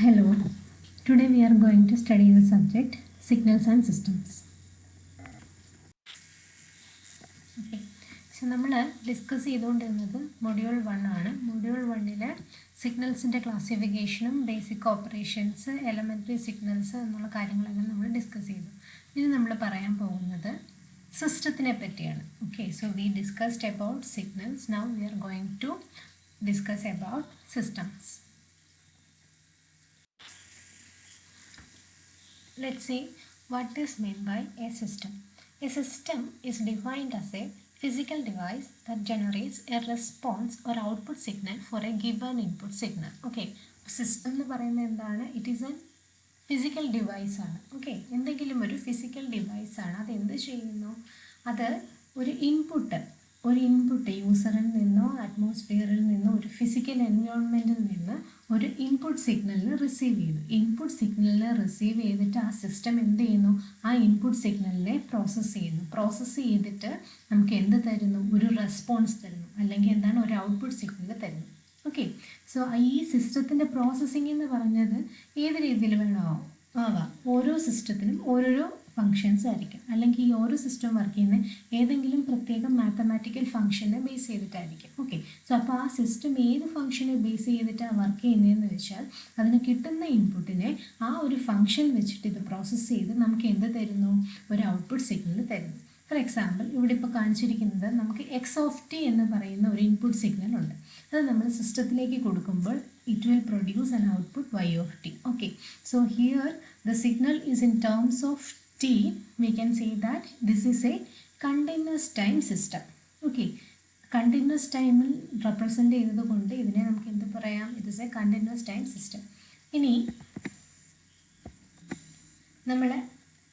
Hello, today we are going to study the subject signals and systems. Okay, so നമ്മൾ discuss ചെയ്തുകൊണ്ടിരുന്നത് module 1 ആണ്. Module 1-ലെ സിഗ്നൽസിൻ്റെ ക്ലാസിഫിക്കേഷനും ബേസിക് ഓപ്പറേഷൻസ്, എലമെൻ്ററി സിഗ്നൽസ് എന്നുള്ള കാര്യങ്ങളെല്ലാം നമ്മൾ ഡിസ്കസ് ചെയ്തു. ഇനി നമ്മൾ പറയാൻ പോകുന്നത് സിസ്റ്റത്തിനെ പറ്റിയാണ്. Okay, so we discussed about signals. Now we are going to discuss about systems. Let's see what is meant by a system. A system is defined as a physical device that generates a response or output signal for a given input signal. Okay, system എന്ന് പറയുന്നത് എന്താണ്? It is N physical device ആണ്. Okay, എന്തെങ്കിലും ഒരു physical device ആണ്. അത് എന്ത് ചെയ്യുന്നു? അത് ഒരു ഇൻപുട്ട് യൂസറിൽ നിന്നോ അറ്റ്മോസ്ഫിയറിൽ നിന്നോ ഒരു ഫിസിക്കൽ എൻവയോൺമെൻറ്റിൽ നിന്ന് ഒരു ഇൻപുട്ട് സിഗ്നലിന് റിസീവ് ചെയ്തു. ഇൻപുട്ട് സിഗ്നലിനെ റിസീവ് ചെയ്തിട്ട് ആ സിസ്റ്റം എന്ത് ചെയ്യുന്നു? ആ ഇൻപുട്ട് സിഗ്നലിനെ പ്രോസസ്സ് ചെയ്യുന്നു. പ്രോസസ്സ് ചെയ്തിട്ട് നമുക്ക് എന്ത് തരുന്നു? ഒരു റെസ്പോൺസ് തരുന്നു, അല്ലെങ്കിൽ എന്താണ്? ഒരു ഔട്ട്പുട്ട് സിഗ്നൽ തരുന്നു. ഓക്കെ, സോ ഈ സിസ്റ്റത്തിൻ്റെ പ്രോസസ്സിംഗ് എന്ന് പറഞ്ഞത് ഏത് രീതിയിൽ വേണോ ആവാം. ഓരോ സിസ്റ്റത്തിനും ഓരോരോ ഫങ്ഷൻസ് ആയിരിക്കും, അല്ലെങ്കിൽ ഈ ഓരോ സിസ്റ്റം വർക്ക് ചെയ്യുന്ന ഏതെങ്കിലും പ്രത്യേക മാത്തമാറ്റിക്കൽ ഫംഗ്ഷനെ ബേസ് ചെയ്തിട്ടായിരിക്കും. ഓക്കെ, സോ അപ്പോൾ ആ സിസ്റ്റം ഏത് ഫംഗ്ഷനെ ബേസ് ചെയ്തിട്ടാണ് വർക്ക് ചെയ്യുന്നതെന്ന് വെച്ചാൽ അതിന് കിട്ടുന്ന ഇൻപുട്ടിനെ ആ ഒരു ഫംഗ്ഷൻ വെച്ചിട്ട് ഇത് പ്രോസസ്സ് ചെയ്ത് നമുക്ക് എന്ത് തരുന്നു? ഒരു ഔട്ട്പുട്ട് സിഗ്നൽ തരുന്നു. ഫോർ എക്സാമ്പിൾ, ഇവിടെ ഇപ്പോൾ കാണിച്ചിരിക്കുന്നത് നമുക്ക് x(t) എന്ന് പറയുന്ന ഒരു ഇൻപുട്ട് സിഗ്നൽ ഉണ്ട്. അത് നമ്മൾ സിസ്റ്റത്തിലേക്ക് കൊടുക്കുമ്പോൾ it will produce an output y(t). Okay, so here the signal is in terms of t. We can say that this is a continuous time system. Okay, continuous time represent ചെയ്തത് കൊണ്ട് ഇതിനെ നമുക്ക് എന്ത് പറയാം? it is a continuous time system. ഇനി നമ്മൾ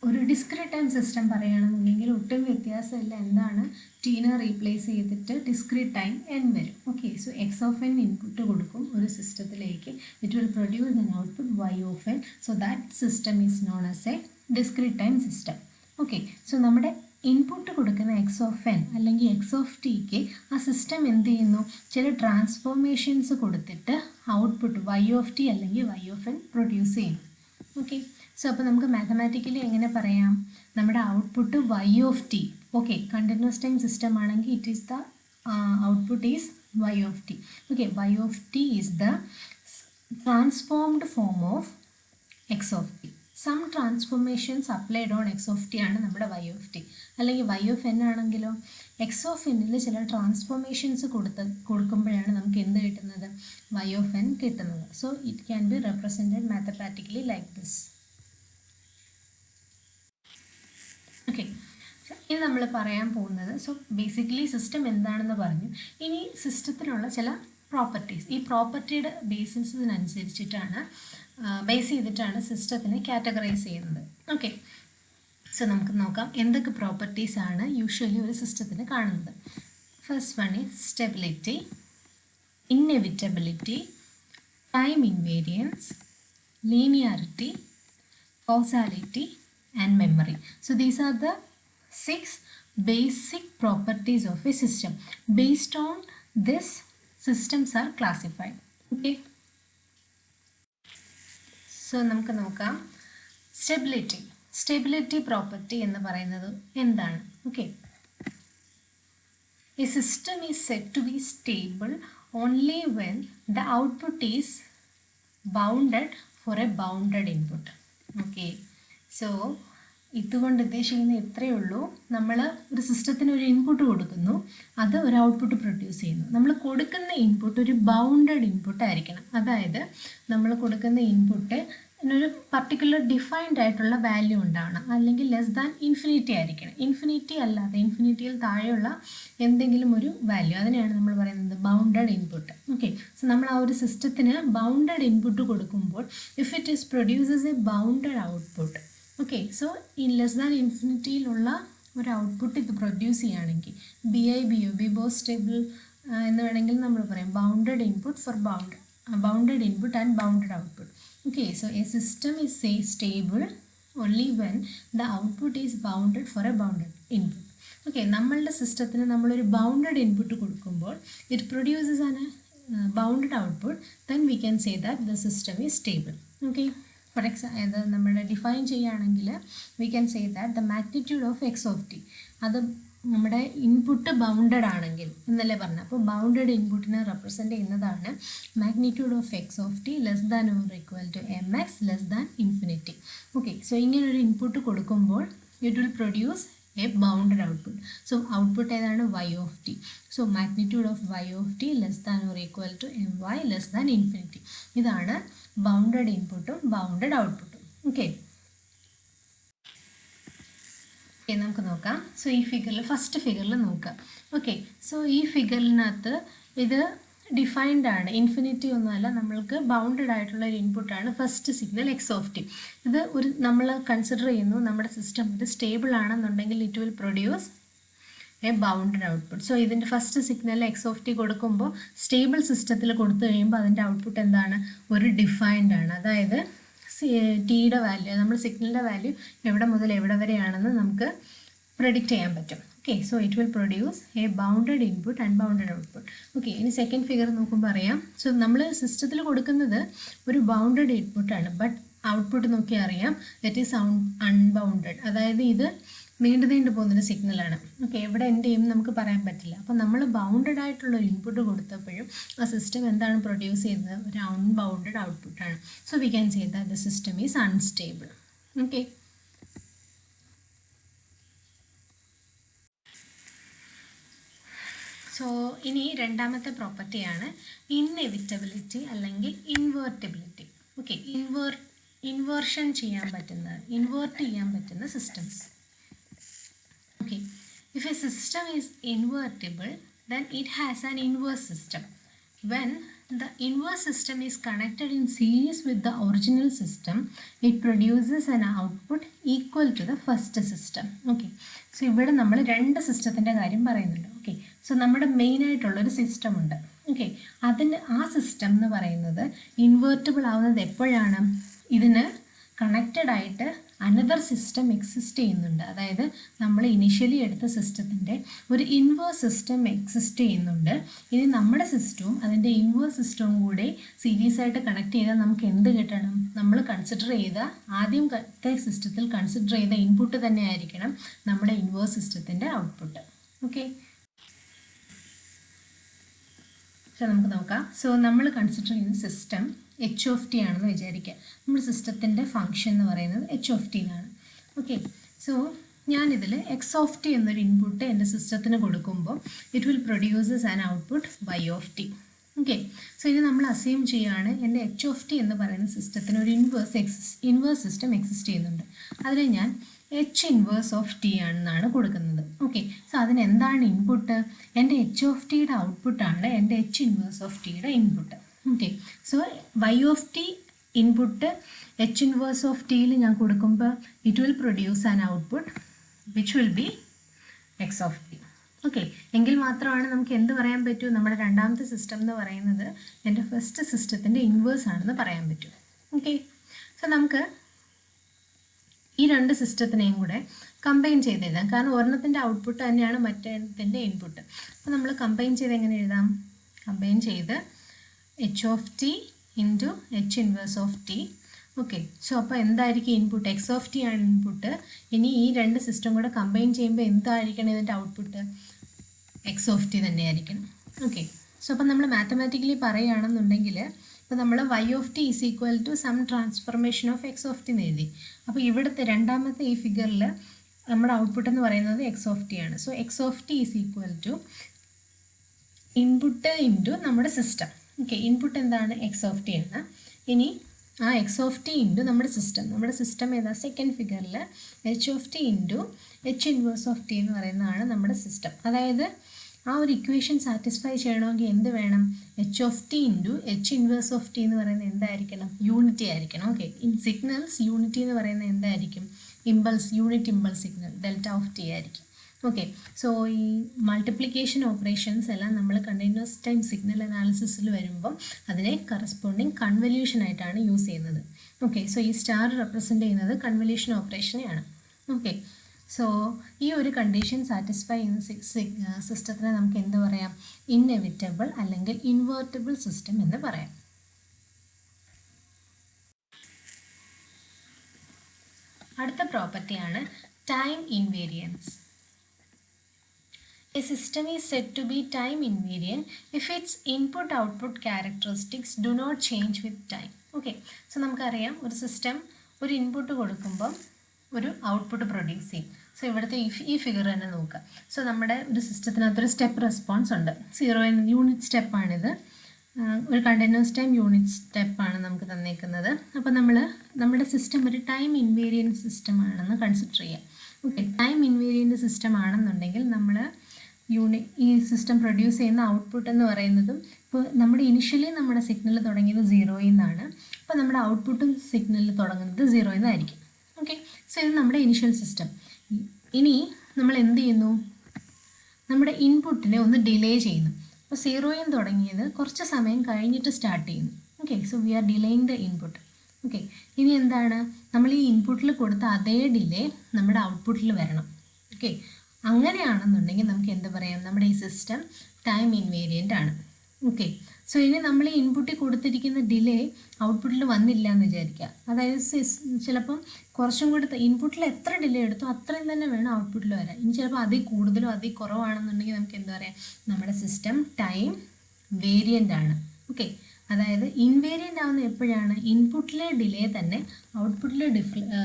ഒരു discrete time system പറയുകയാണെന്നുണ്ടെങ്കിൽ ഒട്ടും വ്യത്യാസമില്ല. എന്താണ്? ടീനെ റീപ്ലേസ് ചെയ്തിട്ട് ഡിസ്ക്രീറ്റ് ടൈം n വരും. ഓക്കെ, സോ x(n) ഇൻപുട്ട് കൊടുക്കും ഒരു സിസ്റ്റത്തിലേക്ക്. It will produce N output y(n). So that system is known as A discrete time system. Okay, so നമ്മുടെ ഇൻപുട്ട് കൊടുക്കുന്ന x(n) അല്ലെങ്കിൽ x(t)ക്ക് ആ സിസ്റ്റം എന്ത് ചെയ്യുന്നു? ചില ട്രാൻസ്ഫോർമേഷൻസ് കൊടുത്തിട്ട് ഔട്ട്പുട്ട് y(t) അല്ലെങ്കിൽ y(n) പ്രൊഡ്യൂസ് ചെയ്യുന്നു. ഓക്കെ, സോ അപ്പോൾ നമുക്ക് മാത്തമാറ്റിക്കലി എങ്ങനെ പറയാം? നമ്മുടെ output y(t). Okay, continuous time system ആണെങ്കിൽ it is the output is y(t). Okay, y(t) is the transformed form of x(t). Some transformations applied on x(t) ആണ് നമ്മുടെ y(t). അല്ലെങ്കിൽ y(n) ആണെങ്കിലോ x(n)ൽ ചില ട്രാൻസ്ഫോർമേഷൻസ് കൊടുക്കുമ്പോഴാണ് നമുക്ക് എന്ത് കിട്ടുന്നത്? y(n) കിട്ടുന്നത്. So it can be represented mathematically like this. Okay, ഇനി നമ്മൾ പറയാൻ പോകുന്നത്, സോ ബേസിക്കലി സിസ്റ്റം എന്താണെന്ന് പറഞ്ഞു. ഇനി സിസ്റ്റത്തിനുള്ള ചില പ്രോപ്പർട്ടീസ്, ഈ പ്രോപ്പർട്ടിയുടെ ബേസിസിനനുസരിച്ചിട്ടാണ് ബേസ് ചെയ്തിട്ടാണ് സിസ്റ്റത്തിനെ കാറ്റഗറൈസ് ചെയ്യുന്നത്. ഓക്കെ, സോ നമുക്ക് നോക്കാം എന്തൊക്കെ പ്രോപ്പർട്ടീസാണ് യൂഷ്വലി ഒരു സിസ്റ്റത്തിന് കാണുന്നത്. First one is stability, invertibility, time invariance, linearity, causality and memory. So these are the 6 basic properties of a system. Based on this, systems are classified. Okay, so നമുക്ക് നോക്കാം stability property എന്ന് പറയുന്നത് എന്താണ്? Okay, a system is said to be stable only when the output is bounded for a bounded input. Okay, so ഇതുകൊണ്ട് ഉദ്ദേശിക്കുന്നത് ഇത്രയേ ഉള്ളൂ. നമ്മൾ ഒരു സിസ്റ്റത്തിന് ഒരു ഇൻപുട്ട് കൊടുക്കുന്നു, അത് ഒരു ഔട്ട്പുട്ട് പ്രൊഡ്യൂസ് ചെയ്യുന്നു. നമ്മൾ കൊടുക്കുന്ന ഇൻപുട്ട് ഒരു ബൗണ്ടഡ് ഇൻപുട്ട് ആയിരിക്കണം. അതായത് നമ്മൾ കൊടുക്കുന്ന ഇൻപുട്ട് ഒരു പർട്ടിക്കുലർ ഡിഫൈൻഡ് ആയിട്ടുള്ള വാല്യൂ ഉണ്ടാവണം, അല്ലെങ്കിൽ ലെസ് ദാൻ ഇൻഫിനിറ്റി ആയിരിക്കണം. ഇൻഫിനിറ്റി അല്ലാതെ ഇൻഫിനിറ്റിയിൽ താഴെയുള്ള എന്തെങ്കിലും ഒരു വാല്യൂ, അതിനെയാണ് നമ്മൾ പറയുന്നത് ബൗണ്ടഡ് ഇൻപുട്ട്. ഓക്കെ, സോ നമ്മൾ ആ ഒരു സിസ്റ്റത്തിന് ബൗണ്ടഡ് ഇൻപുട്ട് കൊടുക്കുമ്പോൾ if it is produces A bounded output. Okay, so ഈ ലെസ് ദാൻ ഇൻഫിനിറ്റിയിലുള്ള ഒരു ഔട്ട്പുട്ട് ഇത് പ്രൊഡ്യൂസ് ചെയ്യുകയാണെങ്കിൽ ബിബോ സ്റ്റേബിൾ എന്ന് വേണമെങ്കിൽ നമ്മൾ പറയാം. Bounded input for bounded input and bounded output. Okay, so a system is stable only when the output is bounded for a bounded input. Okay, നമ്മളുടെ സിസ്റ്റത്തിന് നമ്മളൊരു ബൗണ്ടഡ് ഇൻപുട്ട് കൊടുക്കുമ്പോൾ it produces an bounded output, then we can say that the system is stable. Okay, for example നമ്മൾ define ചെയ്യുകയാണെങ്കിൽ we can say that the magnitude of x of t, അത് നമ്മുടെ input bounded ആണെങ്കിൽ എന്നല്ലേ പറഞ്ഞത്. അപ്പോൾ bounded ഇൻപുട്ടിനെ represent ചെയ്യുന്നതാണ് magnitude of x of t less than or equal to M x less than infinity. Okay, so ഇങ്ങനൊരു input കൊടുക്കുമ്പോൾ it will produce a bounded output. So output ഏതാണ്? y of t. So magnitude of y of t less than or equal to M y less than infinity. ഇതാണ് bounded ഇൻപുട്ടും bounded ഔട്ട്പുട്ടും. Okay, നമുക്ക് നോക്കാം. So ഈ ഫിഗറിൽ first ഫിഗറിൽ നോക്കാം. ഓക്കെ, സോ ഈ ഫിഗറിനകത്ത് ഇത് ഡിഫൈൻഡ് ആണ്, ഇൻഫിനിറ്റി ഒന്നുമല്ല, നമ്മൾക്ക് ബൗണ്ടഡ് ആയിട്ടുള്ള ഒരു ഇൻപുട്ടാണ് first signal x of T. ഇത് ഒരു നമ്മൾ കൺസിഡർ ചെയ്യുന്നു നമ്മുടെ സിസ്റ്റം ഇത് സ്റ്റേബിൾ ആണെന്നുണ്ടെങ്കിൽ it will produce a bounded output. So ഇതിൻ്റെ first signal x of t കൊടുക്കുമ്പോൾ സ്റ്റേബിൾ സിസ്റ്റത്തിൽ കൊടുത്തു കഴിയുമ്പോൾ അതിൻ്റെ ഔട്ട്പുട്ട് എന്താണ്? ഒരു ഡിഫൈൻഡ് ആണ്. അതായത് ടിയുടെ വാല്യൂ, നമ്മൾ സിഗ്നലിൻ്റെ വാല്യൂ എവിടെ മുതൽ എവിടെ വരെയാണെന്ന് നമുക്ക് പ്രെഡിക്റ്റ് ചെയ്യാൻ പറ്റും. Okay, so it will produce a bounded input and bounded output. Okay, ഇനി സെക്കൻഡ് ഫിഗർ നോക്കുമ്പോൾ അറിയാം. സോ നമ്മൾ സിസ്റ്റത്തിൽ കൊടുക്കുന്നത് ഒരു ബൗണ്ടഡ് ഇൻപുട്ടാണ്, ബട്ട് ഔട്ട്പുട്ട് നോക്കിയാൽ അറിയാം ദറ്റ് ഈസ് അൺബൗണ്ടഡ്. അതായത് ഇത് നീണ്ടു പോകുന്നൊരു സിഗ്നലാണ്. ഓക്കെ, എവിടെ എൻഡ് ചെയ്യും നമുക്ക് പറയാൻ പറ്റില്ല. അപ്പോൾ നമ്മൾ ബൗണ്ടഡ് ആയിട്ടുള്ള ഒരു ഇൻപുട്ട് കൊടുത്തപ്പോഴും ആ സിസ്റ്റം എന്താണ് പ്രൊഡ്യൂസ് ചെയ്തത്? ഒരു അൺബൗണ്ടഡ് ഔട്ട്പുട്ടാണ്. So we can say that the system is unstable. Okay, so ഇനി രണ്ടാമത്തെ പ്രോപ്പർട്ടിയാണ് ഇൻഎവിറ്റബിലിറ്റി അല്ലെങ്കിൽ ഇൻവേർട്ടിബിലിറ്റി. ഓക്കെ, ഇൻവേർട്ട് ചെയ്യാൻ പറ്റുന്ന systems. Okay, if a system is invertible, then it has an inverse system. When the inverse system is connected in series with the original system, it produces an output equal to the first system. Okay, so ഇവിടെ നമ്മൾ രണ്ട് സിസ്റ്റത്തിൻ്റെ കാര്യം പറയുന്നുണ്ട്. Okay, so നമ്മുടെ മെയിനായിട്ടുള്ളൊരു system ഉണ്ട്. Okay, അതിന് ആ സിസ്റ്റം എന്ന് പറയുന്നത് ഇൻവേർട്ടിബിൾ ആവുന്നത് എപ്പോഴാണ്? ഇതിന് കണക്റ്റഡ് ആയിട്ട് അനദർ സിസ്റ്റം എക്സിസ്റ്റ് ചെയ്യുന്നുണ്ട്. അതായത് നമ്മൾ ഇനിഷ്യലി എടുത്ത സിസ്റ്റത്തിൻ്റെ ഒരു ഇൻവേഴ്സ് സിസ്റ്റം എക്സിസ്റ്റ് ചെയ്യുന്നുണ്ട്. ഇനി നമ്മുടെ സിസ്റ്റവും അതിൻ്റെ ഇൻവേഴ്സ് സിസ്റ്റവും കൂടി സീരീസ് ആയിട്ട് കണക്ട് ചെയ്താൽ നമുക്ക് എന്ത് കിട്ടണം? നമ്മൾ കൺസിഡർ ചെയ്ത ആദ്യത്തെ സിസ്റ്റത്തിൽ കൺസിഡർ ചെയ്ത ഇൻപുട്ട് തന്നെ ആയിരിക്കണം നമ്മുടെ ഇൻവേഴ്സ് സിസ്റ്റത്തിൻ്റെ ഔട്ട്പുട്ട്. ഓക്കെ, സോ നമുക്ക് നോക്കാം. സോ നമ്മൾ കൺസിഡർ ചെയ്യുന്ന സിസ്റ്റം എച്ച് ഓഫ് ടി ആണെന്ന് വിചാരിക്കുക. നമ്മുടെ സിസ്റ്റത്തിൻ്റെ ഫങ്ഷൻ എന്ന് പറയുന്നത് എച്ച് ഓഫ് ടി എന്നാണ്. ഓക്കെ, സോ ഞാനിതിൽ എക്സ് ഓഫ് ടി എന്നൊരു ഇൻപുട്ട് എൻ്റെ സിസ്റ്റത്തിന് കൊടുക്കുമ്പോൾ it will produces an output y of t. Okay, so ഇനി നമ്മൾ അസ്യൂം ചെയ്യുകയാണ് എൻ്റെ എച്ച് ഓഫ് ടി എന്ന് പറയുന്ന സിസ്റ്റത്തിന് ഒരു ഇൻവേഴ്സ് സിസ്റ്റം എക്സിസ്റ്റ് ചെയ്യുന്നുണ്ട്. അതിൽ ഞാൻ എച്ച് ഇൻവേഴ്സ് ഓഫ് ടി ആണെന്നാണ് കൊടുക്കുന്നത്. ഓക്കെ, സോ അതിനെന്താണ് ഇൻപുട്ട്? എൻ്റെ എച്ച് ഓഫ് ടിയുടെ ഔട്ട്പുട്ടാണ് എൻ്റെ എച്ച് ഇൻവേഴ്സ് ഓഫ് ടിയുടെ input. Okay, so y of t input h inverse of ടിയിൽ ഞാൻ കൊടുക്കുമ്പോൾ it will produce an output which will be x of t. Okay, എങ്കിൽ മാത്രമാണ് നമുക്ക് എന്ത് പറയാൻ പറ്റൂ? നമ്മുടെ രണ്ടാമത്തെ സിസ്റ്റം എന്ന് പറയുന്നത് എൻ്റെ ഫസ്റ്റ് സിസ്റ്റത്തിൻ്റെ ഇൻവേഴ്സ് ആണെന്ന് പറയാൻ പറ്റും. ഓക്കെ, സോ നമുക്ക് ഈ രണ്ട് സിസ്റ്റത്തിനെയും കൂടെ കമ്പൈൻ ചെയ്ത് എഴുതാം. കാരണം ഒരെണ്ണത്തിൻ്റെ ഔട്ട്പുട്ട് തന്നെയാണ് മറ്റേതിൻ്റെ ഇൻപുട്ട്. അപ്പോൾ നമ്മൾ കമ്പൈൻ ചെയ്ത് എങ്ങനെ എഴുതാം? കമ്പൈൻ ചെയ്ത് h of t into h inverse of t. Okay, so അപ്പോൾ എന്തായിരിക്കും ഇൻപുട്ട്? എക്സ് ഓഫ് ടി ആണ് ഇൻപുട്ട്. ഇനി ഈ രണ്ട് സിസ്റ്റം കൂടെ കമ്പൈൻ ചെയ്യുമ്പോൾ എന്തായിരിക്കണം ഇതിൻ്റെ ഔട്ട്പുട്ട്? എക്സ് ഓഫ് ടി തന്നെയായിരിക്കണം. ഓക്കെ, സോ അപ്പോൾ നമ്മൾ മാത്തമാറ്റിക്കലി പറയുകയാണെന്നുണ്ടെങ്കിൽ ഇപ്പോൾ നമ്മൾ y of t is equal to some transformation of x of t എന്ന് എഴുതി. അപ്പോൾ ഇവിടുത്തെ രണ്ടാമത്തെ ഈ ഫിഗറിൽ നമ്മുടെ ഔട്ട്പുട്ട് എന്ന് പറയുന്നത് എക്സ് ഓഫ് ടി ആണ്. So x of t is equal to input into നമ്മുടെ സിസ്റ്റം. ഓക്കെ, ഇൻപുട്ട് എന്താണ്? എക്സ് ഓഫ് ടി ആണ്. ഇനി ആ എക്സ് ഓഫ് ടി ഇൻറ്റു നമ്മുടെ സിസ്റ്റം ഏതാ? സെക്കൻഡ് ഫിഗറിൽ h of t into h inverse of t എന്ന് പറയുന്നതാണ് നമ്മുടെ സിസ്റ്റം. അതായത് ആ ഒരു ഇക്വേഷൻ സാറ്റിസ്ഫൈ ചെയ്യണമെങ്കിൽ എന്ത് വേണം? H of t into h inverse of t എന്ന് പറയുന്നത് എന്തായിരിക്കണം? യൂണിറ്റി ആയിരിക്കണം. ഓക്കെ, ഇൻ സിഗ്നൽസ് യൂണിറ്റി എന്ന് പറയുന്നത് എന്തായിരിക്കും? Unit impulse signal delta of T ആയിരിക്കും. ഓക്കെ, സോ ഈ മൾട്ടിപ്ലിക്കേഷൻ ഓപ്പറേഷൻസ് എല്ലാം നമ്മൾ കണ്ടിന്യൂസ് ടൈം സിഗ്നൽ അനാലിസിസിൽ വരുമ്പം അതിനെ കറസ്പോണ്ടിങ് കൺവല്യൂഷൻ ആയിട്ടാണ് യൂസ് ചെയ്യുന്നത്. ഓക്കെ, സോ ഈ സ്റ്റാർ റെപ്രസെൻ്റ് ചെയ്യുന്നത് കൺവല്യൂഷൻ ഓപ്പറേഷനെയാണ്. ഓക്കെ, സോ ഈ ഒരു കണ്ടീഷൻ സാറ്റിസ്ഫൈ ചെയ്യുന്ന സിസ്റ്റത്തിനെ നമുക്ക് എന്ത് പറയാം? ഇന്നെവിറ്റബിൾ അല്ലെങ്കിൽ ഇൻവേർട്ടിബിൾ സിസ്റ്റം എന്ന് പറയാം. അടുത്ത പ്രോപ്പർട്ടിയാണ് time invariance. A system is said to be time invariant if its input-output characteristics do not change with time. Okay, so നമുക്കറിയാം ഒരു സിസ്റ്റം ഒരു ഇൻപുട്ട് കൊടുക്കുമ്പം ഒരു ഔട്ട്പുട്ട് പ്രൊഡ്യൂസ് ചെയ്യും. സോ ഇവിടുത്തെ ഈ ഫിഗർ തന്നെ നോക്കുക. സോ നമ്മുടെ ഒരു സിസ്റ്റത്തിനകത്തൊരു സ്റ്റെപ്പ് റെസ്പോൺസ് ഉണ്ട്. 0 യൂണിറ്റ് സ്റ്റെപ്പാണിത്. ഒരു കണ്ടിന്യൂസ് ടൈം യൂണിറ്റ് സ്റ്റെപ്പാണ് നമുക്ക് തന്നേക്കുന്നത്. അപ്പോൾ നമ്മുടെ സിസ്റ്റം ഒരു ടൈം ഇൻവേരിയൻറ്റ് സിസ്റ്റം ആണെന്ന് കൺസിഡർ ചെയ്യാം. ഓക്കെ, ടൈം ഇൻവേരിയൻറ്റ് സിസ്റ്റം ആണെന്നുണ്ടെങ്കിൽ നമ്മൾ ഈ സിസ്റ്റം പ്രൊഡ്യൂസ് ചെയ്യുന്ന ഔട്ട്പുട്ട് എന്ന് പറയുന്നതും ഇപ്പോൾ ഇനിഷ്യലി നമ്മുടെ സിഗ്നൽ തുടങ്ങിയത് 0 നിന്നാണ്. അപ്പോൾ നമ്മുടെ ഔട്ട്പുട്ടും സിഗ്നലിൽ തുടങ്ങുന്നത് 0 നിന്നായിരിക്കും. ഓക്കെ, സോ ഇത് നമ്മുടെ ഇനിഷ്യൽ സിസ്റ്റം. ഇനി നമ്മൾ എന്ത് ചെയ്യുന്നു? നമ്മുടെ ഇൻപുട്ടിനെ ഒന്ന് ഡിലേ ചെയ്യുന്നു. അപ്പോൾ 0 തുടങ്ങിയത് കുറച്ച് സമയം കഴിഞ്ഞിട്ട് സ്റ്റാർട്ട് ചെയ്യുന്നു. Okay, so we are delaying the input. Okay, ഇനി എന്താണ്? നമ്മൾ ഈ ഇൻപുട്ടിൽ കൊടുത്ത അതേ ഡിലേ നമ്മുടെ ഔട്ട്പുട്ടിൽ വരണം. ഓക്കെ, അങ്ങനെയാണെന്നുണ്ടെങ്കിൽ നമുക്ക് എന്ത് പറയാം? നമ്മുടെ ഈ സിസ്റ്റം ടൈം ഇൻവേരിയൻ്റ് ആണ്. ഓക്കെ, സോ ഇനി നമ്മൾ ഈ ഇൻപുട്ടിൽ കൊടുത്തിരിക്കുന്ന ഡിലേ ഔട്ട്പുട്ടിൽ വന്നില്ല എന്ന് വിചാരിക്കുക. അതായത് ചിലപ്പം കുറച്ചും കൂടി ഇൻപുട്ടിൽ എത്ര ഡിലേ എടുത്തോ അത്രയും തന്നെ വേണം ഔട്ട്പുട്ടിൽ വരാൻ. ഇനി ചിലപ്പോൾ അതിൽ കൂടുതലോ അതിൽ കുറവാണെന്നുണ്ടെങ്കിൽ നമുക്ക് എന്താ പറയുക? നമ്മുടെ സിസ്റ്റം ടൈം വേരിയൻ്റ് ആണ്. ഓക്കെ, അതായത് ഇൻവേരിയൻ്റ് ആവുന്ന എപ്പോഴാണ്? ഇൻപുട്ടിലെ ഡിലേ തന്നെ ഔട്ട്പുട്ടിൽ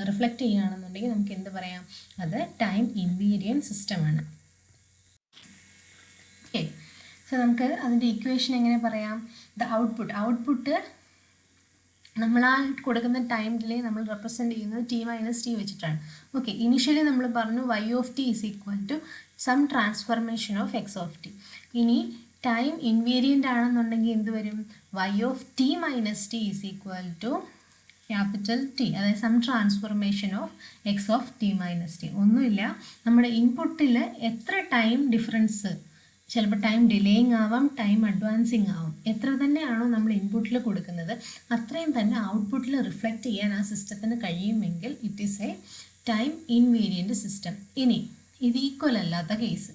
റിഫ്ലക്റ്റ് ചെയ്യുകയാണെന്നുണ്ടെങ്കിൽ നമുക്ക് എന്ത് പറയാം? അത് ടൈം ഇൻവേരിയൻറ്റ് സിസ്റ്റമാണ്. ഓക്കെ, സോ നമുക്ക് അതിൻ്റെ ഇക്വേഷൻ എങ്ങനെ പറയാം? ദ ഔട്ട്പുട്ട് നമ്മൾ ആ കൊടുക്കുന്ന ടൈം ഡിലേ നമ്മൾ റെപ്രസെൻറ്റ് ചെയ്യുന്നത് t - t വെച്ചിട്ടാണ്. ഓക്കെ, ഇനിഷ്യലി നമ്മൾ പറഞ്ഞു y(t) = some transformation of x(t). ഇനി ടൈം ഇൻവേരിയൻ്റ് ആണെന്നുണ്ടെങ്കിൽ എന്ത് വരും? y(t - t) = T, അതായത് സം ട്രാൻസ്ഫർമേഷൻ ഓഫ് x(t - t). ഒന്നുമില്ല, നമ്മുടെ ഇൻപുട്ടിൽ എത്ര ടൈം ഡിഫറൻസ്, ചിലപ്പോൾ ടൈം ഡിലേയിങ് ആവാം, ടൈം അഡ്വാൻസിങ് ആവാം, എത്ര തന്നെയാണോ നമ്മൾ ഇൻപുട്ടിൽ കൊടുക്കുന്നത് അത്രയും തന്നെ ഔട്ട്പുട്ടിൽ റിഫ്ലക്റ്റ് ചെയ്യാൻ ആ സിസ്റ്റത്തിന് കഴിയുമെങ്കിൽ it is a time invariant system. ഇനി ഇത് ഈക്വൽ അല്ലാത്ത കേസ്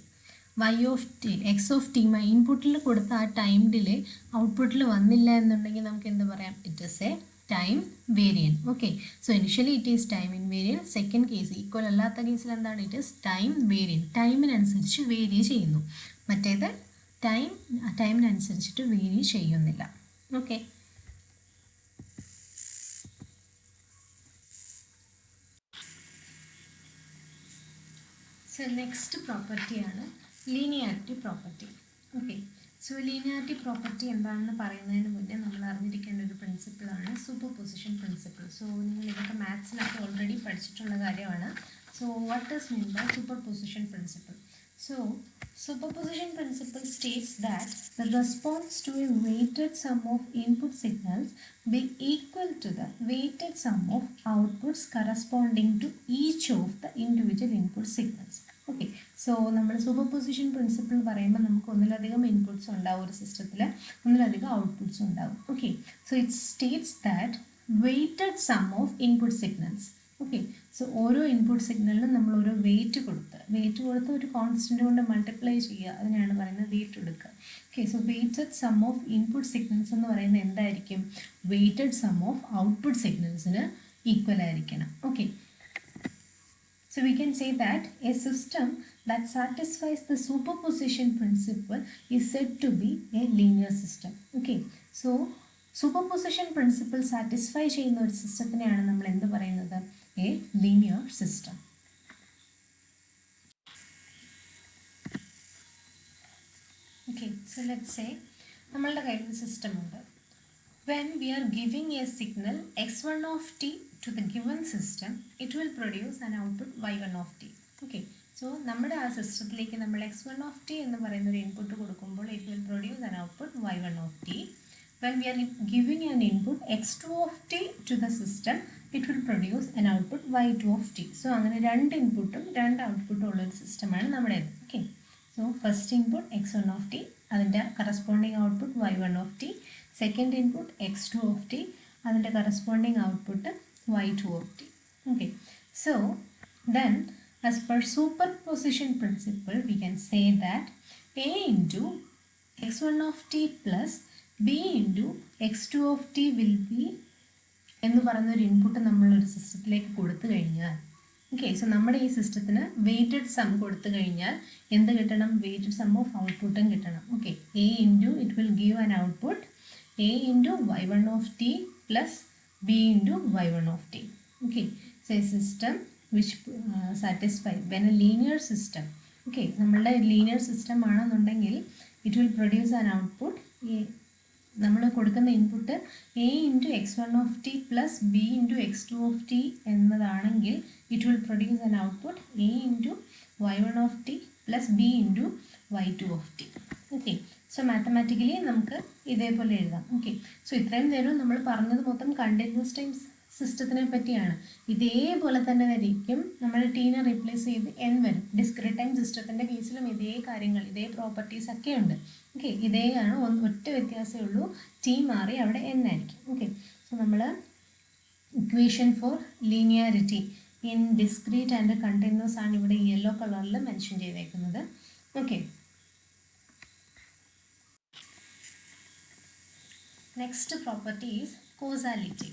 x(t) ഇൻപുട്ടിൽ കൊടുത്ത ആ ടൈം ഡിലേ ഔട്ട്പുട്ടിൽ വന്നില്ല എന്നുണ്ടെങ്കിൽ നമുക്ക് എന്ത് പറയാം? It is a time variant. Okay, so initially it is time invariant. Second case equal അല്ലാത്ത കേസിൽ എന്താണ്? It is time variant. ടൈമിനനുസരിച്ച് വേരി ചെയ്യുന്നു. മറ്റേത് ടൈമിനനുസരിച്ചിട്ട് വേരി ചെയ്യുന്നില്ല. ഓക്കെ, സോ നെക്സ്റ്റ് പ്രോപ്പർട്ടിയാണ് linearity property. Okay, so linearity property എന്താണെന്ന് പറയുന്നതിന് മുന്നേ നമ്മൾ അറിഞ്ഞിരിക്കേണ്ട ഒരു പ്രിൻസിപ്പിളാണ് സൂപ്പർ പൊസിഷൻ പ്രിൻസിപ്പിൾ. സോ നിങ്ങൾ ഇതൊക്കെ മാത്സിലൊക്കെ ഓൾറെഡി പഠിച്ചിട്ടുള്ള കാര്യമാണ്. So what is mean by superposition principle? So, superposition principle states that the response to a weighted sum of input signals be equal to the weighted sum of outputs corresponding to each of the individual input signals. Okay, so നമ്മൾ superposition principle പറയുമ്പോൾ നമുക്ക് ഒന്നിലധികം inputs ഉണ്ടാവും ഒരു സിസ്റ്റത്തിൽ, ഒന്നിലധികം outputs ഉണ്ടാവും. Okay, so it states that weighted sum of input signals. Okay, so ഓരോ ഇൻപുട്ട് സിഗ്നലിനും നമ്മൾ ഓരോ വെയിറ്റ് കൊടുത്ത് ഒരു കോൺസ്റ്റൻ്റ് കൊണ്ട് മൾട്ടിപ്ലൈ ചെയ്യുക, അതിനാണ് പറയുന്നത് വെയിറ്റ് എടുക്കുക. Okay, so weighted sum of input signals എന്ന് പറയുന്നത് എന്തായിരിക്കും? വെയ്റ്റഡ് സം ഓഫ് ഔട്ട്പുട്ട് സിഗ്നൽസിന് ഈക്വൽ ആയിരിക്കണം. Okay, so we can say that a system that satisfies the superposition principle is said to be a linear system. Okay, so superposition principle satisfy ചെയ്യുന്ന ഒരു സിസ്റ്റത്തിനെയാണ് നമ്മൾ എന്ത് പറയുന്നത്? A linear system. Okay, so let's say നമ്മളുടെ കയ്യിൽ system ഉണ്ട്. When we are giving a signal x1 of t to the given system, it will produce an output y1 of t. Okay, so നമ്മുടെ ആ സിസ്റ്റത്തിലേക്ക് നമ്മൾ x1 of t എന്ന് പറയുന്ന ഒരു ഇൻപുട്ട് കൊടുക്കുമ്പോൾ it will produce an output y1 of t. When we are giving an input x2 of t to the system, it will produce an output y2 of t. So അങ്ങനെ രണ്ട് ഇൻപുട്ടും രണ്ട് ഔട്ട്പുട്ടും ഉള്ളൊരു സിസ്റ്റമാണ് നമ്മുടേത്. Okay, so first input x1 of t, അതിൻ്റെ corresponding output y1 of t. Second input x2 of t, അതിൻ്റെ corresponding output y2 of t. Okay, so then As per superposition principle, we can say that a into x1 of t plus b into x2 of t will be എന്ന് പറയുന്നൊരു input നമ്മളൊരു സിസ്റ്റത്തിലേക്ക് കൊടുത്തു കഴിഞ്ഞാൽ, okay, so നമ്മുടെ ഈ സിസ്റ്റത്തിന് weighted some കൊടുത്തു കഴിഞ്ഞാൽ എന്ത് കിട്ടണം? വെയ്റ്റഡ് സം ഓഫ് ഔട്ട്പുട്ടും കിട്ടണം. Okay, a into it will give an output a into y1 of t plus b into y1 of t. Okay, so a system which satisfy when a linear system, okay, നമ്മളുടെ linear system ആണെന്നുണ്ടെങ്കിൽ it will produce an output, നമ്മൾ കൊടുക്കുന്ന input a into x1 of t plus b into x2 of t എന്നതാണെങ്കിൽ it will produce an output a into y1 of t plus b into y2 of t. Okay, so mathematically നമുക്ക് ഇതേപോലെ എഴുതാം. Okay, so ഇത്രയും നേരം നമ്മൾ പറഞ്ഞത് മൊത്തം continuous time സിസ്റ്റത്തിനെ പറ്റിയാണ്. ഇതേപോലെ തന്നെ ആയിരിക്കും നമ്മൾ ടീനെ റീപ്ലേസ് ചെയ്ത് എൻ വരും. ഡിസ്ക്രീറ്റ് ടൈം സിസ്റ്റത്തിൻ്റെ കേസിലും ഇതേ കാര്യങ്ങൾ, ഇതേ പ്രോപ്പർട്ടീസ് ഒക്കെ ഉണ്ട്. ഓക്കെ, ഇതേ ആണ്, ഒറ്റ വ്യത്യാസമേ ഉള്ളൂ, ടി മാറി അവിടെ എൻ ആയിരിക്കും. ഓക്കെ, സോ നമ്മൾ equation for linearity in discrete and continuous ആണ് ഇവിടെ യെല്ലോ കളറിൽ മെൻഷൻ ചെയ്തേക്കുന്നത്. Okay, next property is causality.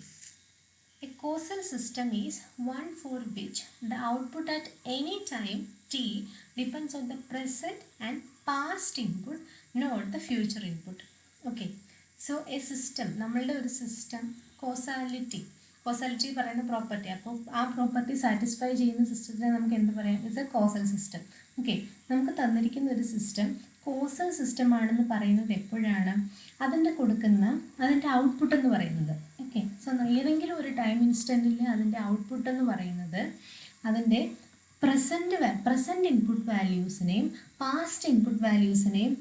A causal system is one for which the output at any time t depends on the present and past input, not the future input. Okay, so a system, നമ്മളുടെ ഒരു system causality പറയുന്ന property, അപ്പോൾ ആ property satisfy ചെയ്യുന്ന സിസ്റ്റത്തിനെ നമുക്ക് എന്ത് പറയാം? It's A causal system. Okay, നമുക്ക് തന്നിരിക്കുന്ന ഒരു സിസ്റ്റം കോസൽ സിസ്റ്റം ആണെന്ന് പറയുന്നത് എപ്പോഴാണ്? അതിൻ്റെ ഔട്ട്പുട്ട് എന്ന് പറയുന്നത്. ഓക്കെ, സോ ഏതെങ്കിലും ഒരു ടൈം ഇൻസ്റ്റൻറ്റിൽ അതിൻ്റെ ഔട്ട്പുട്ട് എന്ന് പറയുന്നത് അതിൻ്റെ പ്രസൻറ്റ് ഇൻപുട്ട് വാല്യൂസിനെയും പാസ്റ്റ് ഇൻപുട്ട് വാല്യൂസിനെയും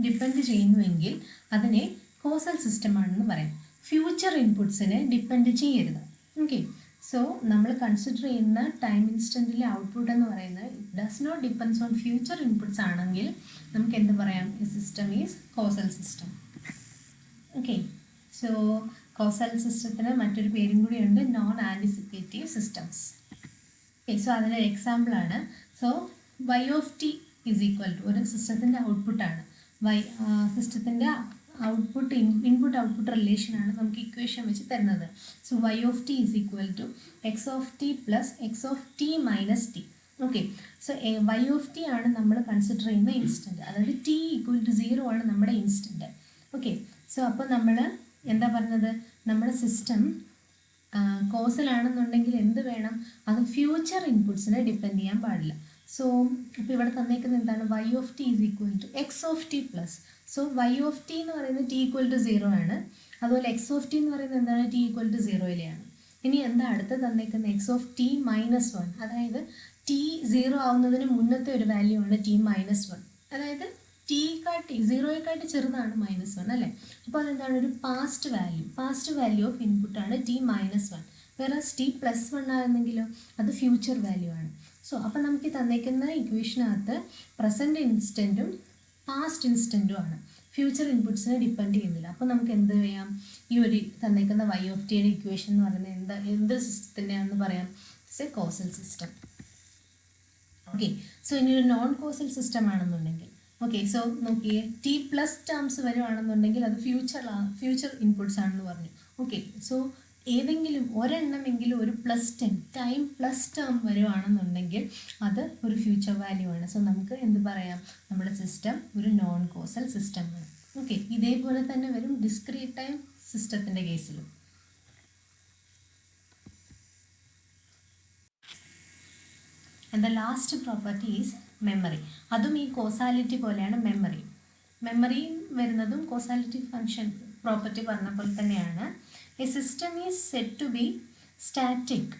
ഡിപ്പെൻഡ് ചെയ്യുന്നുവെങ്കിൽ അതിനെ കോസൽ സിസ്റ്റം ആണെന്ന് പറയാം. ഫ്യൂച്ചർ ഇൻപുട്സിനെ ഡിപ്പെൻഡ് ചെയ്യരുത്. ഓക്കെ, സോ നമ്മൾ കൺസിഡർ ചെയ്യുന്ന ടൈം ഇൻസ്റ്റൻറ്റിലെ ഔട്ട്പുട്ട് എന്ന് പറയുന്നത് it does not depends on future inputs ആണെങ്കിൽ നമുക്ക് എന്ത് പറയാം? ഈ system is causal system. Okay, so causal സിസ്റ്റത്തിന് മറ്റൊരു പേരും കൂടിയുണ്ട്, non anticipative systems. Okay, so അതിനൊരു എക്സാമ്പിളാണ്. So y of t is equal to, ഒരു സിസ്റ്റത്തിൻ്റെ ഔട്ട്പുട്ടാണ്, സിസ്റ്റത്തിൻ്റെ ഔട്ട്പുട്ട് ഇൻപുട്ട് ഔട്ട്പുട്ട് റിലേഷനാണ് നമുക്ക് ഇക്വേഷൻ വെച്ച് തരുന്നത്. So y of t is equal to x of t plus x of t minus t. Okay, so y of t ആണ് നമ്മൾ consider ചെയ്യുന്ന instant, അതായത് t ഈക്വൽ ടു 0 ആണ് നമ്മുടെ ഇൻസ്റ്റൻറ്റ്. ഓക്കെ, സോ അപ്പോൾ നമ്മൾ എന്താ പറഞ്ഞത്? നമ്മുടെ സിസ്റ്റം കോസലാണെന്നുണ്ടെങ്കിൽ എന്ത് വേണം? അത് ഫ്യൂച്ചർ ഇൻപുട്സിനെ ഡിപ്പെൻഡ് ചെയ്യാൻ പാടില്ല. സോ ഇപ്പോൾ ഇവിടെ തന്നേക്കുന്നത് എന്താണ്? y of t is equal to x of t plus, so y of t എന്ന് പറയുന്നത് t ഈക്വൽ ടു 0 ആണ്. അതുപോലെ എക്സ് ഓഫ് ടി എന്ന് പറയുന്നത് എന്താണ്? t ഈക്വൽ ടു 0യിലെയാണ്. ഇനി എന്താ അടുത്ത് തന്നേക്കുന്നത്? എക്സ് ഓഫ് ടി മൈനസ് 1, അതായത് t 0 ആവുന്നതിന് മുന്നത്തെ ഒരു വാല്യൂ ആണ് t മൈനസ് 1, അതായത് ടി 0യെക്കാട്ടി ചെറുതാണ് -1 അല്ലേ? അപ്പോൾ അതെന്താണ്? ഒരു പാസ്റ്റ് വാല്യൂ ഓഫ് ഇൻപുട്ടാണ് t മൈനസ് 1. വേറെ t പ്ലസ് 1 ആയിരുന്നെങ്കിലോ അത് ഫ്യൂച്ചർ വാല്യൂ ആണ്. സോ അപ്പോൾ നമുക്ക് തന്നേക്കുന്ന ഇക്വേഷനകത്ത് പ്രസൻറ്റ് ഇൻസ്റ്റൻറ്റും പാസ്റ്റ് ഇൻസ്റ്റൻറ്റും ആണ്, ഫ്യൂച്ചർ ഇൻപുട്സിനെ ഡിപ്പെൻഡ് ചെയ്യുന്നില്ല. അപ്പോൾ നമുക്ക് എന്ത് ചെയ്യാം? ഈ ഒരു തന്നേക്കുന്ന y ഓഫ് ടിയുടെ ഇക്വേഷൻ എന്ന് പറയുന്നത് എന്ത് സിസ്റ്റത്തിൻ്റെയാണെന്ന് പറയാം? It's A causal system. Okay, so ഇനി ഒരു നോൺ കോസൽ സിസ്റ്റം ആണെന്നുണ്ടെങ്കിൽ, ഓക്കെ, സോ നോക്കിയേ, ടി പ്ലസ് ടേംസ് വരുവാണെന്നുണ്ടെങ്കിൽ അത് ഫ്യൂച്ചർ ഇൻപുട്സ് ആണെന്ന് പറഞ്ഞു. ഓക്കെ, സോ ഏതെങ്കിലും ഒരെണ്ണമെങ്കിലും ഒരു ടൈം പ്ലസ് ടേം വരുവാണെന്നുണ്ടെങ്കിൽ അത് ഒരു ഫ്യൂച്ചർ വാല്യൂ ആണ്. സോ നമുക്ക് എന്ത് പറയാം? നമ്മുടെ സിസ്റ്റം ഒരു നോൺ കോസൽ സിസ്റ്റമാണ്. ഓക്കെ, ഇതേപോലെ തന്നെ വരും ഡിസ്ക്രീറ്റ് ടൈം സിസ്റ്റത്തിൻ്റെ കേസിലും. And the last property is memory. അതും ഈ കോസാലിറ്റി പോലെയാണ് മെമ്മറി വരുന്നതും കോസാലിറ്റി ഫങ്ഷൻ പ്രോപ്പർട്ടി പറഞ്ഞ പോലെ തന്നെയാണ്. A system is set to be static.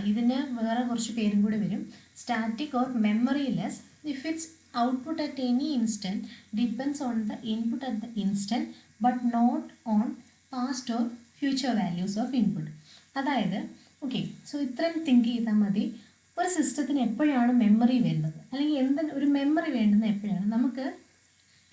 ഇതിന് വേറെ കുറച്ച് പേരും കൂടി വരും. Static or memoryless if its output at any instant depends on the input at the instant but not on past or future values of input. അതായത് okay, so ഇത്രയും think ചെയ്താൽ മതി. ഒരു സിസ്റ്റത്തിന് എപ്പോഴാണ് മെമ്മറി വേണ്ടത്, അല്ലെങ്കിൽ ഒരു മെമ്മറി വേണ്ടുന്നത് എപ്പോഴാണ്? നമുക്ക്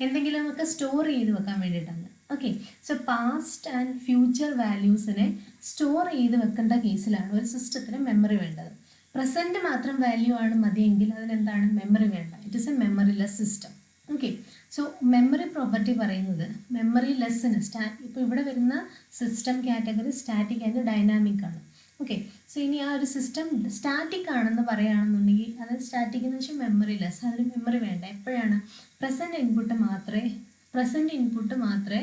എന്തെങ്കിലുമൊക്കെ സ്റ്റോർ ചെയ്ത് വെക്കാൻ വേണ്ടിയിട്ടാണ്. Okay, so past and future വാല്യൂസിനെ സ്റ്റോർ ചെയ്ത് വെക്കേണ്ട കേസിലാണ് ഒരു സിസ്റ്റത്തിന് മെമ്മറി വേണ്ടത്. പ്രസൻറ്റ് മാത്രം വാല്യൂ ആണ് മതിയെങ്കിൽ അതിനെന്താണ് മെമ്മറി വേണ്ട. It is a memoryless system. Okay, so memory property പറയുന്നത് മെമ്മറി ലെസ്സിന് ഇപ്പോൾ ഇവിടെ വരുന്ന system category static and dynamic ആണ്. ഓക്കെ, സോ ഇനി ആ ഒരു സിസ്റ്റം സ്റ്റാറ്റിക് ആണെന്ന് പറയുകയാണെന്നുണ്ടെങ്കിൽ അത് സ്റ്റാറ്റിക് എന്ന് വെച്ചാൽ മെമ്മറി ലെസ്, അതിന് മെമ്മറി വേണ്ട. എപ്പോഴാണ് പ്രസൻറ്റ് ഇൻപുട്ട് മാത്രമേ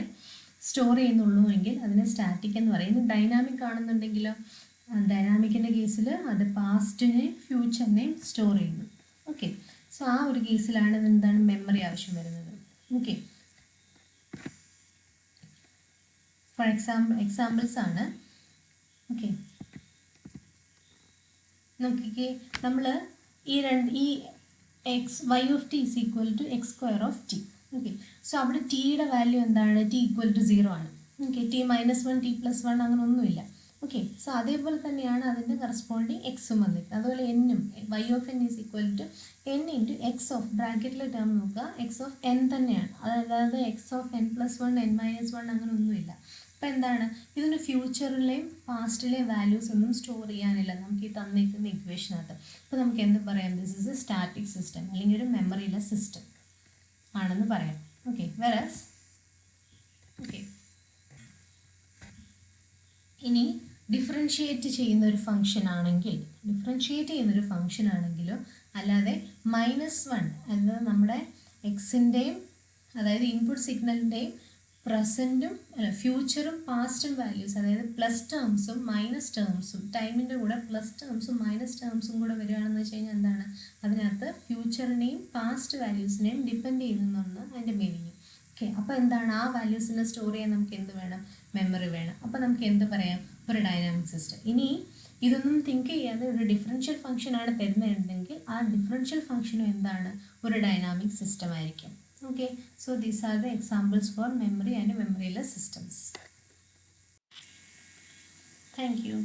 സ്റ്റോർ ചെയ്യുന്നുള്ളൂ എങ്കിൽ അതിനെ സ്റ്റാറ്റിക് എന്ന് പറയും. ഡൈനാമിക് ആണെന്നുണ്ടെങ്കിലോ ഡൈനാമിക്കിൻ്റെ കേസിൽ അത് പാസ്റ്റിനെയും ഫ്യൂച്ചറിനെയും സ്റ്റോർ ചെയ്യുന്നു. ഓക്കെ, സോ ആ ഒരു കേസിലാണ് എന്താണ് മെമ്മറി ആവശ്യം വരുന്നത്. ഓക്കെ, ഫോർ എക്സാമ്പിൾസ് ആണ്. ഓക്കെ, നോക്കിക്കേ, നമ്മൾ ഈ y of t is equal to x square of t. Okay, so അവിടെ ടിയുടെ വാല്യൂ എന്താണ്? ടി ഈക്വൽ ടു 0 ആണ്. ഓക്കെ, ടി -1 ടി +1 അങ്ങനെ ഒന്നുമില്ല. ഓക്കെ, സോ അതേപോലെ തന്നെയാണ് അതിൻ്റെ കറസ്പോണ്ടിങ് എക്സും വന്നിരിക്കുന്നത്. അതുപോലെ എന്നും y of n is equal to n into x of ബ്രാക്കറ്റിലെ ടേം നോക്കുക, എക്സ് ഓഫ് n തന്നെയാണ്. അതായത് എക്സ് ഓഫ് n+1 n-1 അങ്ങനെ ഒന്നുമില്ല. അപ്പോൾ എന്താണ്, ഇതിന് ഫ്യൂച്ചറിലെയും പാസ്റ്റിലെയും വാല്യൂസ് ഒന്നും സ്റ്റോർ ചെയ്യാനില്ല നമുക്ക് ഈ തന്നിരിക്കുന്ന ഇക്വേഷനകത്ത്. അപ്പോൾ നമുക്ക് എന്ത് പറയാം? This is A static system അല്ലെങ്കിൽ ഒരു മെമ്മറിലെസ് സിസ്റ്റം ആണെന്ന് പറയാം. ഓക്കെ, വെറസ് ഇനി ഡിഫറൻഷിയേറ്റ് ചെയ്യുന്ന ഒരു ഫംഗ്ഷൻ ആണെങ്കിലോ അല്ലാതെ -1 അതായത് നമ്മുടെ എക്സിൻ്റെയും അതായത് ഇൻപുട്ട് സിഗ്നലിൻ്റെയും പ്രസൻറ്റും ഫ്യൂച്ചറും പാസ്റ്റും വാല്യൂസ്, അതായത് പ്ലസ് ടേംസും മൈനസ് ടേംസും, ടൈമിൻ്റെ കൂടെ പ്ലസ് ടേംസും മൈനസ് ടേംസും കൂടെ വരികയാണെന്ന് വെച്ച് കഴിഞ്ഞാൽ എന്താണ്, അതിനകത്ത് ഫ്യൂച്ചറിനെയും പാസ്റ്റ് വാല്യൂസിനെയും ഡിപ്പെൻഡ് ചെയ്യുന്നതാണ് അതിൻ്റെ മീനിങ്. ഓക്കെ, അപ്പോൾ എന്താണ്, ആ വാല്യൂസിനെ സ്റ്റോർ ചെയ്യാൻ നമുക്ക് എന്ത് വേണം? മെമ്മറി വേണം. അപ്പോൾ നമുക്ക് എന്ത് പറയാം? ഒരു ഡൈനാമിക് സിസ്റ്റം. ഇനി ഇതൊന്നും തിങ്ക് ചെയ്യാതെ ഒരു ഡിഫറൻഷ്യൽ ഫംഗ്ഷനാണ് തരുന്നതെങ്കിൽ ആ ഡിഫറൻഷ്യൽ ഫംഗ്ഷനും എന്താണ്? ഒരു ഡൈനാമിക് സിസ്റ്റം ആയിരിക്കും. Okay, so these are the examples for memory and memoryless systems. Thank you.